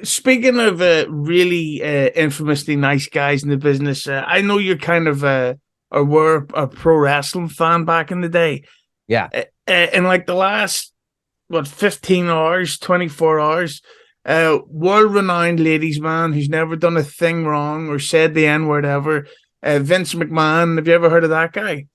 Speaking of really infamously nice guys in the business, I know you're kind of or were a pro wrestling fan back in the day. Yeah. In like the last, 15 hours, 24 hours, world renowned ladies man who's never done a thing wrong or said the N word ever, Vince McMahon. Have you ever heard of that guy?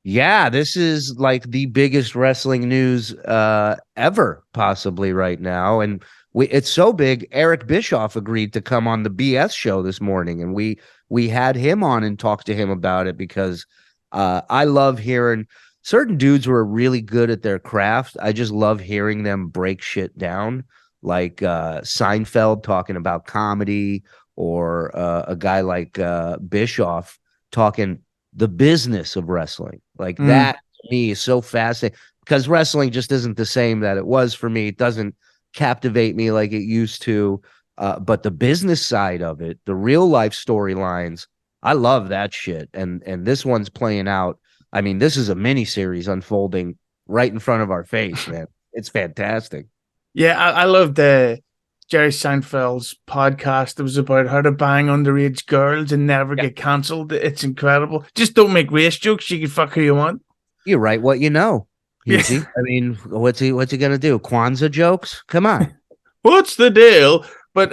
Yeah, this is like the biggest wrestling news ever, possibly right now. And it's so big. Eric Bischoff agreed to come on the BS show this morning, and we had him on and talked to him about it because I love hearing certain dudes who are really good at their craft. I just love hearing them break shit down, like Seinfeld talking about comedy, or a guy like Bischoff talking the business of wrestling. Like that to me is so fascinating because wrestling just isn't the same that it was for me. It doesn't captivate me like it used to. But the business side of it, the real life storylines, I love that shit. And this one's playing out. I mean, this is a mini series unfolding right in front of our face, man. It's fantastic. Yeah, I loved Jerry Seinfeld's podcast. It was about how to bang underage girls and never Yeah. get cancelled. It's incredible. Just don't make race jokes. You can fuck who you want. You write what you know, Yeah. Hughezy. I mean, what's he gonna do? Kwanzaa jokes? Come on. What's the deal? But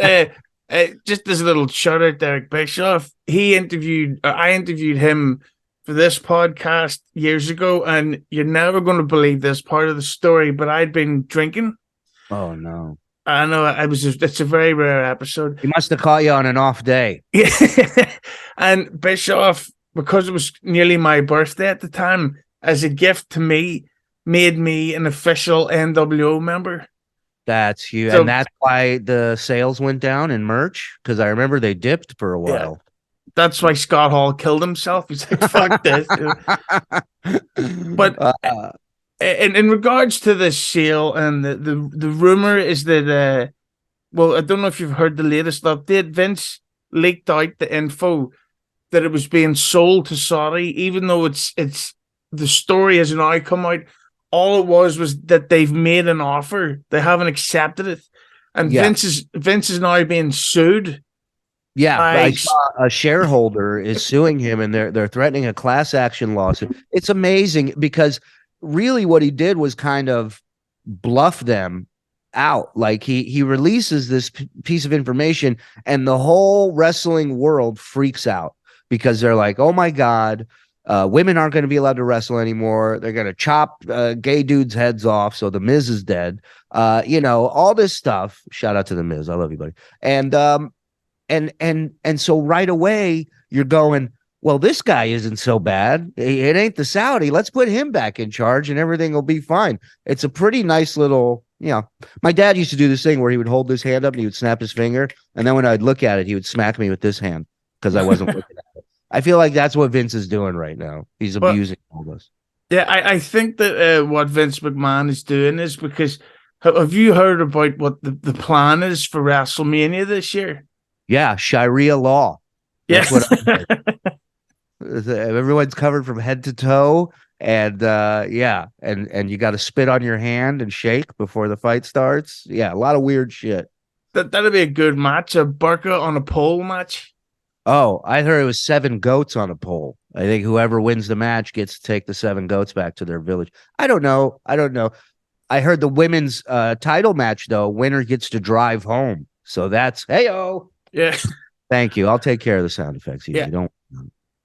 just as a little shout out, Derek Bischoff. I interviewed him for this podcast years ago, and you're never going to believe this part of the story. But I'd been drinking. Oh no. I know it's a very rare episode. He must have caught you on an off day. Yeah. And Bischoff, because it was nearly my birthday at the time, as a gift to me, made me an official NWO member. That's huge. So, And that's why the sales went down in merch, because I remember they dipped for a yeah, while. that's why Scott Hall killed himself. He's like, fuck this. But in regards to the sale, and the rumor is that, well, I don't know if you've heard the latest update. Vince leaked out the info that it was being sold to Saudi, even though it's the story has now come out. All it was that they've made an offer, they haven't accepted it, and Yeah. Vince is now being sued. Yeah, by- I saw a shareholder is suing him, and they're threatening a class action lawsuit. It's amazing because really what he did was kind of bluff them out. Like he releases this piece of information, and the whole wrestling world freaks out because they're like, "Oh my God, women aren't going to be allowed to wrestle anymore. They're going to chop gay dudes' heads off, so the Miz is dead." All this stuff. Shout out to the Miz, I love you, buddy. And so right away you're going, well, this guy isn't so bad. It ain't the Saudi. Let's put him back in charge and everything will be fine. It's a pretty nice little, my dad used to do this thing where he would hold his hand up and he would snap his finger. And then when I'd look at it, he would smack me with this hand because I wasn't looking at it. I feel like that's what Vince is doing right now. He's abusing all this. Yeah, I think that what Vince McMahon is doing is because, have you heard about what the plan is for WrestleMania this year? Yeah, Sharia law. That's Yes. Everyone's covered from head to toe, and and you got to spit on your hand and shake before the fight starts. Yeah, a lot of weird shit. That'd be a good match, a burqa on a pole match. Oh, I heard it was 7 goats on a pole. I think whoever wins the match gets to take the 7 goats back to their village. I don't know. I heard the women's title match though. Winner gets to drive home. So that's hey-o. Yeah. Thank you. I'll take care of the sound effects. Yeah. You don't.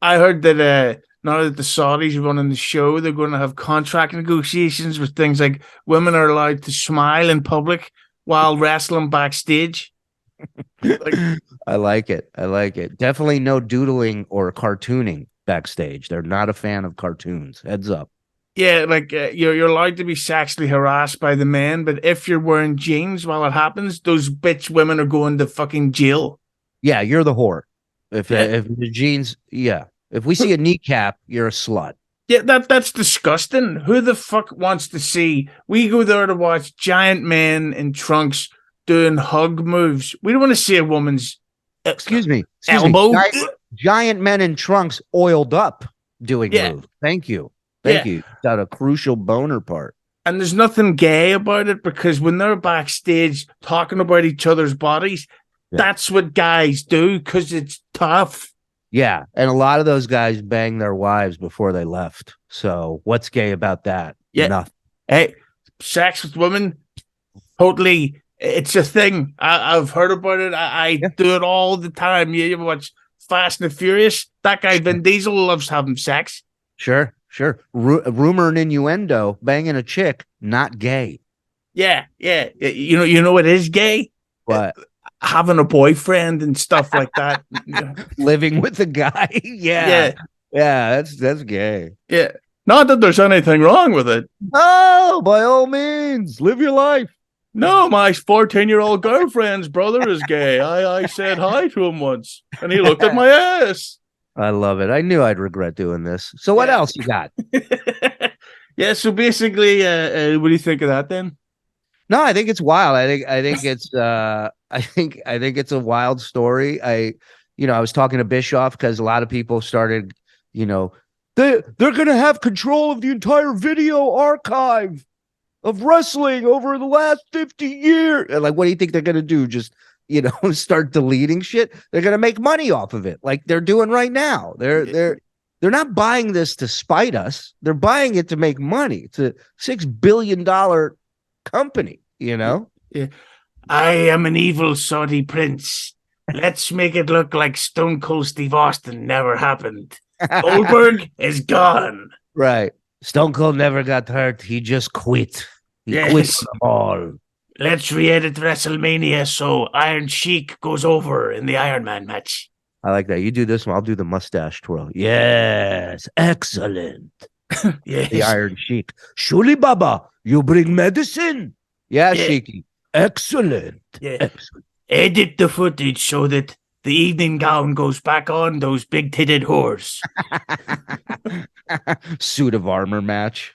I heard that now that the Saudis are running the show, they're going to have contract negotiations with things like women are allowed to smile in public while wrestling backstage. I like it. Definitely no doodling or cartooning backstage. They're not a fan of cartoons. Heads up. Yeah, like you're allowed to be sexually harassed by the men, but if you're wearing jeans while it happens, those bitch women are going to fucking jail. Yeah, you're the whore. If the jeans, yeah. If we see a kneecap, you're a slut. Yeah, that's disgusting. Who the fuck wants to see? We go there to watch giant men in trunks doing hug moves. We don't want to see a woman's excuse me. elbow. Giant men in trunks oiled up doing moves. Thank you. You got a crucial boner part. And there's nothing gay about it because when they're backstage talking about each other's bodies, that's what guys do because it's tough. Yeah. And a lot of those guys banged their wives before they left. So what's gay about that? Yeah. Nothing. Hey, sex with women, totally. It's a thing. I've heard about it. I do it all the time. You watch Fast and the Furious? That guy, Vin Diesel, loves having sex. Sure. Rumor and innuendo, banging a chick, not gay. Yeah. You know what is gay? What? Having a boyfriend and stuff like that. Living with a guy. Yeah. That's gay. Yeah. Not that there's anything wrong with it. Oh, by all means, live your life. No, my 14-year-old girlfriend's brother is gay. I said hi to him once, and he looked at my ass. I love it. I knew I'd regret doing this. So what else you got? Yeah, so basically, what do you think of that then? No, I think it's wild. I think it's I think it's a wild story. I was talking to Bischoff because a lot of people started, they're gonna have control of the entire video archive of wrestling over the last 50 years. And like, what do you think they're gonna do? Just start deleting shit? They're gonna make money off of it, like they're doing right now. They're not buying this to spite us. They're buying it to make money. It's a $6 billion company, Yeah. I am an evil Saudi prince. Let's make it look like Stone Cold Steve Austin never happened. Goldberg is gone. Right. Stone Cold never got hurt. He just quit. He quit them all. Let's re-edit WrestleMania so Iron Sheik goes over in the Iron Man match. I like that. You do this one, I'll do the mustache twirl. Yes. Excellent. Yes. The Iron Sheik. Shuli Baba, you bring medicine? Yeah, Sheiky. Excellent. Yeah. Excellent. Edit the footage so that the evening gown goes back on those big-titted whores. Suit of armor match.